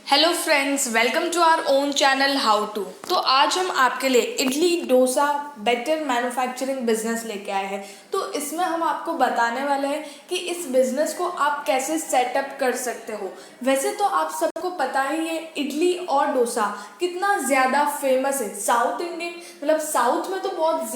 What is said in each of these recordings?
Hello friends, welcome to our own channel how to. तो आज हम आपके लिए idli dosa batter manufacturing business लेके आए हैं। तो इसमें हम आपको बताने वाले हैं कि इस बिजनेस को आप कैसे सेटअप कर सकते हो। वैसे तो आप सबको पता ही है इडली और डोसा कितना ज़्यादा फेमस है साउथ इंडियन, मतलब साउथ में तो बहुत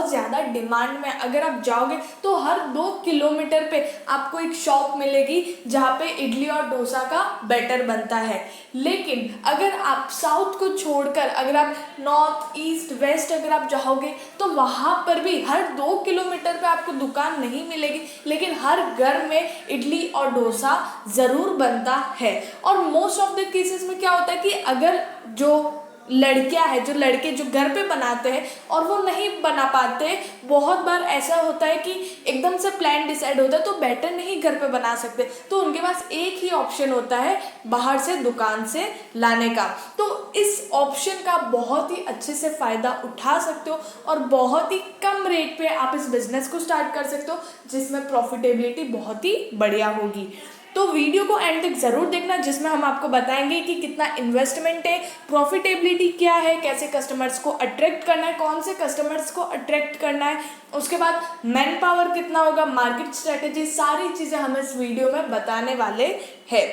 ज़्यादा डिमांड में। अगर आप जाओगे तो हर 2 किलोमीटर पे आपको एक शॉप मिलेगी जहाँ पे इडली और डोसा का बैटर बनता है। लेकिन अगर आप साउथ को छोड़कर अगर आप नॉर्थ ईस्ट वेस्ट अगर आप जाओगे तो वहाँ पर भी हर 2 किलोमीटर पे आपको दुकान नहीं मिलेगी, लेकिन हर घर में इडली और डोसा ज़रूर बनता है। और मोस्ट ऑफ द केसेस में क्या होता है कि अगर जो लड़के जो घर पे बनाते हैं और वो नहीं बना पाते, बहुत बार ऐसा होता है कि एकदम से प्लान डिसाइड होता है तो बैटर नहीं घर पे बना सकते, तो उनके पास एक ही ऑप्शन होता है बाहर से दुकान से लाने का। तो इस ऑप्शन का बहुत ही अच्छे से फ़ायदा उठा सकते हो और बहुत ही कम रेट पे आप इस बिज़नेस को स्टार्ट कर सकते हो, जिसमें प्रॉफिटेबिलिटी बहुत ही बढ़िया होगी। तो वीडियो को एंड तक ज़रूर देखना, जिसमें हम आपको बताएंगे कि कितना इन्वेस्टमेंट है, प्रॉफिटेबिलिटी क्या है, कैसे कस्टमर्स को अट्रैक्ट करना है, कौन से कस्टमर्स को अट्रैक्ट करना है, उसके बाद मैन पावर कितना होगा, मार्केट स्ट्रेटेजी, सारी चीज़ें हम इस वीडियो में बताने वाले हैं।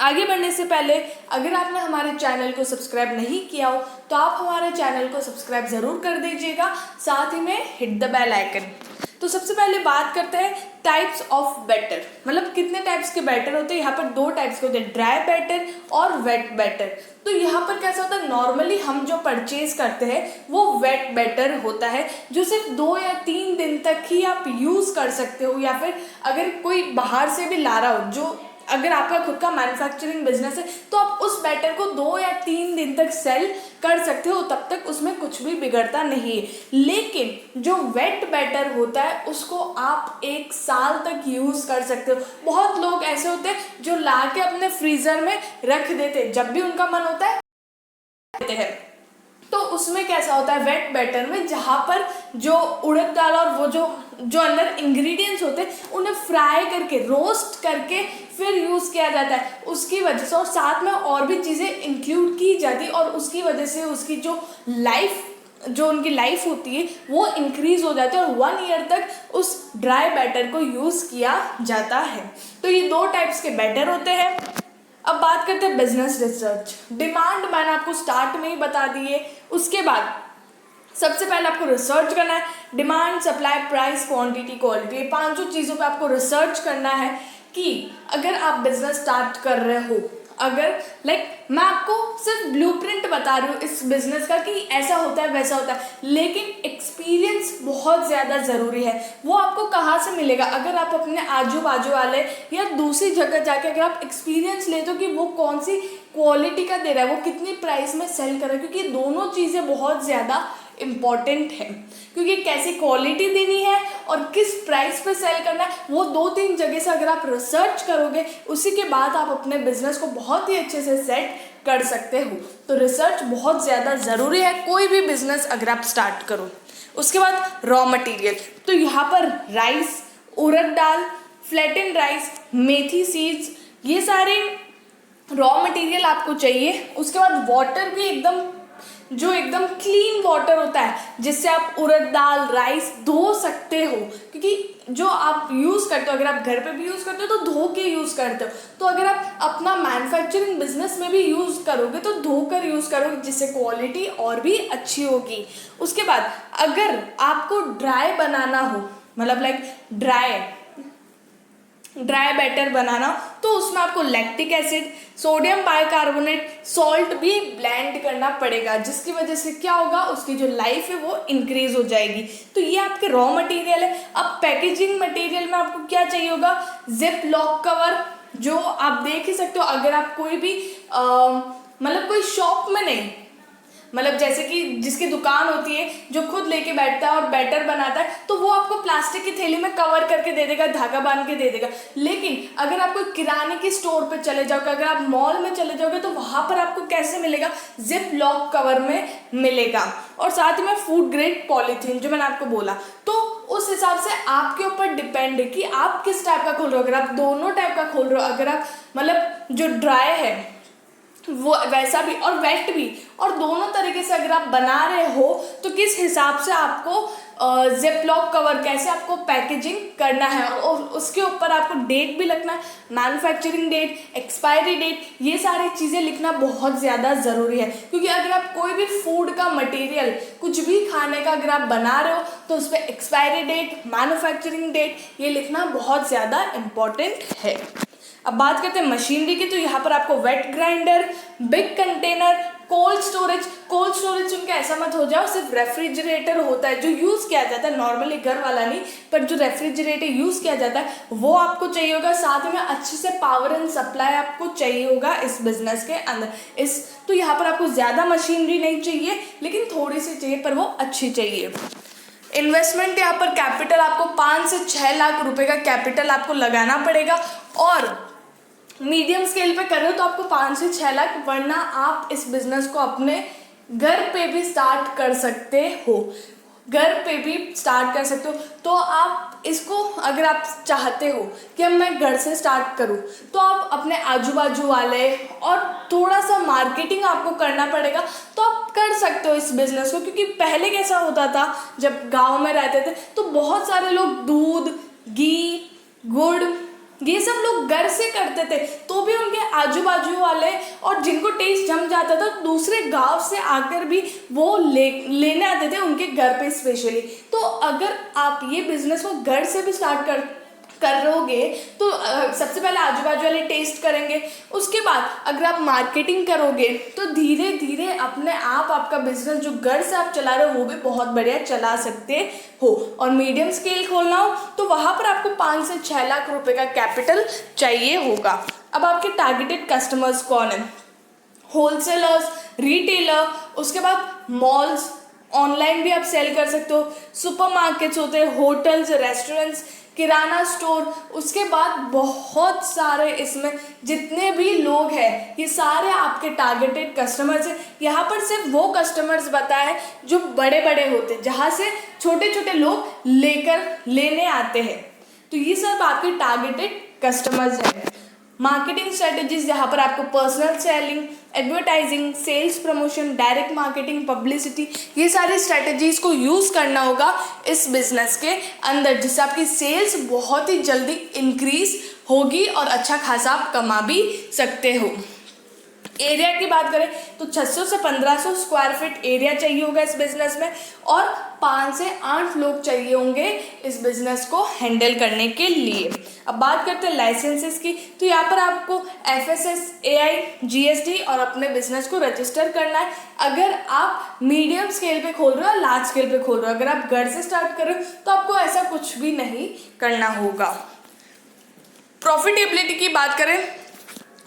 आगे बढ़ने से पहले अगर आपने हमारे चैनल को सब्सक्राइब नहीं किया हो तो आप हमारे चैनल को सब्सक्राइब ज़रूर कर दीजिएगा, साथ ही में हिट द बेल आइकन। तो सबसे पहले बात करते हैं टाइप्स ऑफ बैटर, मतलब कितने टाइप्स के बैटर होते हैं। यहाँ पर 2 टाइप्स के होते हैं, ड्राई बैटर और वेट बैटर। तो यहाँ पर कैसा होता है, नॉर्मली हम जो परचेज करते हैं वो वेट बैटर होता है, जो सिर्फ 2 या 3 दिन तक ही आप यूज़ कर सकते हो, या फिर अगर कोई बाहर से भी ला रहा हो, जो अगर आपका खुद का मैन्युफैक्चरिंग बिजनेस है तो आप उस बैटर को 2 या 3 दिन तक सेल कर सकते हो, तब तक उसमें कुछ भी बिगड़ता नहीं है। लेकिन जो वेट बैटर होता है उसको आप 1 साल तक यूज़ कर सकते हो। बहुत लोग ऐसे होते हैं जो ला के अपने फ्रीज़र में रख देते, जब भी उनका मन होता है। तो उसमें कैसा होता है, वेट बैटर में जहाँ पर जो उड़द दाल और वो जो अंदर इंग्रेडिएंट्स होते हैं उन्हें फ्राई करके रोस्ट करके फिर यूज़ किया जाता है, उसकी वजह से, और साथ में और भी चीज़ें इंक्लूड की जाती, और उसकी वजह से उसकी जो उनकी लाइफ होती है वो इंक्रीज हो जाती है और 1 ईयर तक उस ड्राई बैटर को यूज़ किया जाता है। तो ये 2 टाइप्स के बैटर होते हैं। अब बात करते हैं बिजनेस रिसर्च। डिमांड मैंने आपको स्टार्ट में ही बता दी है। उसके बाद सबसे पहले आपको रिसर्च करना है, demand, supply, price, quantity, quality, 5 चीज़ों पे आपको रिसर्च करना है कि अगर आप बिजनेस स्टार्ट कर रहे हो, अगर मैं आपको सिर्फ ब्लूप्रिंट बता रही हूँ इस बिज़नेस का कि ऐसा होता है वैसा होता है, लेकिन एक्सपीरियंस बहुत ज़्यादा ज़रूरी है। वो आपको कहाँ से मिलेगा, अगर आप अपने आजू बाजू वाले या दूसरी जगह जाके अगर आप एक्सपीरियंस लेते हो कि वो कौन सी क्वालिटी का दे रहा है, वो कितनी प्राइस में सेल कर रहा है, क्योंकि दोनों चीज़ें बहुत ज़्यादा इम्पॉर्टेंट है। क्योंकि कैसी क्वालिटी देनी है और किस प्राइस पे सेल करना है, वो 2-3 जगह से अगर आप रिसर्च करोगे, उसी के बाद आप अपने बिजनेस को बहुत ही अच्छे से सेट कर सकते हो। तो रिसर्च बहुत ज़्यादा ज़रूरी है कोई भी बिजनेस अगर आप स्टार्ट करो। उसके बाद रॉ मटेरियल, तो यहाँ पर राइस, उड़द दाल, फ्लैटेंड राइस, मेथी सीड्स, ये सारे रॉ मटेरियल आपको चाहिए। उसके बाद वाटर भी एकदम क्लीन वाटर होता है, जिससे आप उड़द दाल, राइस धो सकते हो, क्योंकि जो आप यूज़ करते हो, अगर आप घर पे भी यूज़ करते हो तो धो के यूज़ करते हो, तो अगर आप अपना मैन्युफैक्चरिंग बिजनेस में भी यूज़ करोगे तो धोकर यूज़ करोगे, जिससे क्वालिटी और भी अच्छी होगी। उसके बाद अगर आपको ड्राई बनाना हो, मतलब ड्राई बैटर बनाना, तो उसमें आपको lactic acid, sodium bicarbonate, salt भी ब्लेंड करना पड़ेगा, जिसकी वजह से क्या होगा, उसकी जो लाइफ है वो इंक्रीज हो जाएगी। तो ये आपके रॉ मटेरियल है। अब पैकेजिंग मटेरियल में आपको क्या चाहिए होगा, जिप लॉक कवर, जो आप देख ही सकते हो। अगर आप कोई भी कोई शॉप में नहीं, जैसे कि जिसकी दुकान होती है जो खुद लेके बैठता है और बैटर बनाता है, तो वो आपको प्लास्टिक की थैली में कवर करके दे देगा, धागा बांध के दे देगा। लेकिन अगर आप कोई किराने की स्टोर पे चले जाओगे, अगर आप मॉल में चले जाओगे, तो वहाँ पर आपको कैसे मिलेगा, जिप लॉक कवर में मिलेगा, और साथ में फूड ग्रेड पॉलीथीन, जो मैंने आपको बोला। तो उस हिसाब से आपके ऊपर डिपेंड है कि आप किस टाइप का खोल रहे हो। अगर आप दोनों टाइप का खोल रहे हो, अगर आप जो ड्राई है वो वैसा भी और वेट भी, और दोनों तरीके से अगर आप बना रहे हो तो किस हिसाब से आपको जिपलॉक कवर कैसे आपको पैकेजिंग करना है, और उसके ऊपर आपको डेट भी लिखना है, मैन्युफैक्चरिंग डेट, एक्सपायरी डेट, ये सारी चीज़ें लिखना बहुत ज़्यादा ज़रूरी है। क्योंकि अगर आप कोई भी फूड का मटेरियल कुछ भी खाने का अगर आप बना रहे हो तो उस पर एक्सपायरी डेट, मैन्युफैक्चरिंग डेट ये लिखना बहुत ज़्यादा इम्पॉर्टेंट है। अब बात करते हैं मशीनरी की, तो यहाँ पर आपको wet grinder, big container, cold storage सुन के ऐसा मत हो जाओ सिर्फ रेफ्रिजरेटर होता है जो यूज़ किया जाता है, नॉर्मली घर वाला नहीं, पर जो रेफ्रिजरेटर यूज़ किया जाता है वो आपको चाहिए होगा। साथ में अच्छे से पावर एंड सप्लाई आपको चाहिए होगा इस बिजनेस के अंदर। तो यहाँ पर आपको ज़्यादा मशीनरी नहीं चाहिए, लेकिन थोड़ी सी चाहिए, पर वो अच्छी चाहिए। इन्वेस्टमेंट यहाँ पर कैपिटल आपको 5 से 6 लाख रुपए का कैपिटल आपको लगाना पड़ेगा, और मीडियम स्केल पे कर रहे हो तो आपको 5 से 6 लाख, वरना आप इस बिजनेस को अपने घर पे भी स्टार्ट कर सकते हो। तो आप इसको अगर आप चाहते हो कि अब मैं घर से स्टार्ट करूं, तो आप अपने आजू बाजू वाले और थोड़ा सा मार्केटिंग आपको करना पड़ेगा, तो आप कर सकते हो इस बिज़नेस को। क्योंकि पहले कैसा होता था, जब गांव में रहते थे तो बहुत सारे लोग दूध, घी, गुड़ ये सब लोग घर से करते थे, तो भी उनके आजू बाजू वाले और जिनको टेस्ट जम जाता था दूसरे गांव से आकर भी वो लेने आते थे उनके घर पे स्पेशली। तो अगर आप ये बिजनेस को घर से भी स्टार्ट करोगे तो सबसे पहले आजू बाजू वाले टेस्ट करेंगे, उसके बाद अगर आप मार्केटिंग करोगे तो धीरे धीरे अपने आप आपका बिजनेस जो घर से आप चला रहे हो वो भी बहुत बढ़िया चला सकते हो। और मीडियम स्केल खोलना हो तो वहाँ पर आपको 5 से 6 लाख रुपए का कैपिटल चाहिए होगा। अब आपके टारगेटेड कस्टमर्स कौन है? होलसेलर्स, रिटेलर, उसके बाद मॉल्स, ऑनलाइन भी आप सेल कर सकते हो, सुपरमार्केट्स होते हैं, होटल्स, रेस्टोरेंट्स, किराना स्टोर, उसके बाद बहुत सारे इसमें जितने भी लोग हैं ये सारे आपके टारगेटेड कस्टमर्स हैं। यहाँ पर सिर्फ वो कस्टमर्स बताए जो बड़े बड़े होते हैं, जहाँ से छोटे छोटे लोग लेने आते हैं। तो ये सब आपके टारगेटेड कस्टमर्स हैं। मार्केटिंग स्ट्रेटजीज, यहाँ पर आपको personal selling, advertising, sales promotion, direct marketing, publicity, ये सारी स्ट्रेटजीज को यूज़ करना होगा इस बिजनेस के अंदर, जिससे आपकी सेल्स बहुत ही जल्दी इंक्रीज होगी और अच्छा खासा आप कमा भी सकते हो। एरिया की बात करें तो 600 से 1500 स्क्वायर फीट एरिया चाहिए होगा इस बिज़नेस में, और 5 से 8 लोग चाहिए होंगे इस बिज़नेस को हैंडल करने के लिए। अब बात करते हैं लाइसेंसेस की, तो यहाँ पर आपको FSSAI, GST और अपने बिजनेस को रजिस्टर करना है। अगर आप मीडियम स्केल पे खोल रहे हो, लार्ज स्केल पे खोल रहे हो, अगर आप घर से स्टार्ट कर रहे हो तो आपको ऐसा कुछ भी नहीं करना होगा। प्रॉफिटेबिलिटी की बात करें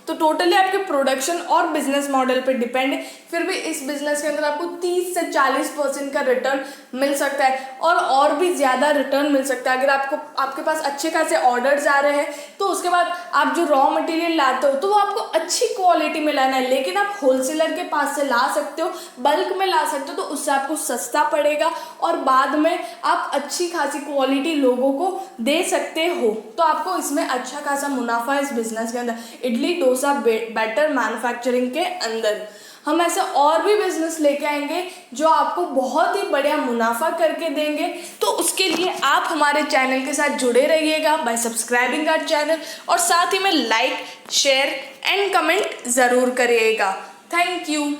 तो टोटली आपके प्रोडक्शन और बिजनेस मॉडल पे डिपेंड है, फिर भी इस बिजनेस के अंदर आपको 30 से 40% का रिटर्न मिल सकता है, और भी ज़्यादा रिटर्न मिल सकता है अगर आपके पास अच्छे खासे ऑर्डर्स आ रहे हैं। तो उसके बाद आप जो रॉ मटेरियल लाते हो तो वो आपको अच्छी क्वालिटी में लाना है, लेकिन आप होलसेलर के पास से ला सकते हो, बल्क में ला सकते हो, तो उससे आपको सस्ता पड़ेगा और बाद में आप अच्छी खासी क्वालिटी लोगों को दे सकते हो। तो आपको इसमें अच्छा खासा मुनाफा है इस बिजनेस के अंदर। इडली डोसा बैटर मैन्युफैक्चरिंग के अंदर हम ऐसे और भी बिजनेस लेके आएंगे जो आपको बहुत ही बढ़िया मुनाफा करके देंगे। तो उसके लिए आप हमारे चैनल के साथ जुड़े रहिएगा बाय सब्सक्राइबिंग आवर चैनल, और साथ ही में लाइक, शेयर एंड कमेंट ज़रूर करिएगा। Thank you.